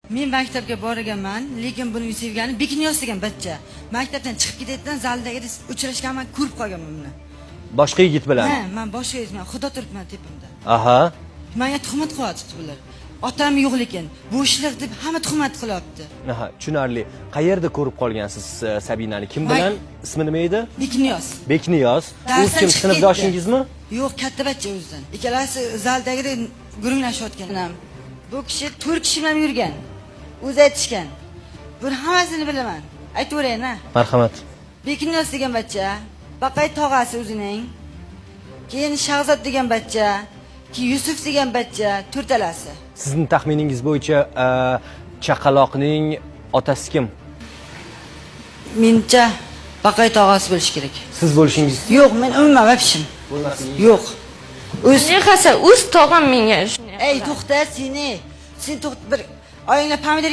Men maktabga borganman, lekin buni sevgani Bekniyoz degan bachcha. Maktabdan chiqib ketayotgan zaldagi uchrashganman, ko'rib qolganman buni. Boshqa yigit bilan. Ha, men boshqa yigit bilan xudo turibman tepimda. Aha. Menga tuhmat qilyapti bular. Otam yo'q lekin, bo'shliq deb hamma tuhmat qilyapti. Aha, tushunarli. Qayerda ko'rib qolgansiz Sabinani? Kim bilan? Ismi nima edi? Bekniyoz. Bekniyoz. U Darsdan kim, chiqib sinfdoshingizmi? Yo'q, katta bachcha o'zidan. Ikkalasi zaldagida gurunglashayotgan. Bu kishi 4 kishi bilan yurgan. O'zi aytishgan. Buni hammasini bilaman. Aytaverayin-a. Marhamat. Bekniyoz degan bachcha, Baqay tog'asi o'zining. Keyin Shahzod degan bachcha, keyin Yusuf degan bachcha, to'rtalasi. Sizning taxminingiz bo'yicha chaqaloqning otasi kim? Mencha Baqay tog'asi bo'lishi kerak. Siz bo'lishingiz Yo'q, men umuman vapshim. bo'lmasingiz. Yo'q. Shunday qilsa, o'z tog'am menga shunday. Ey, to'xta seni. Sen to'xta bir oyingga pomidor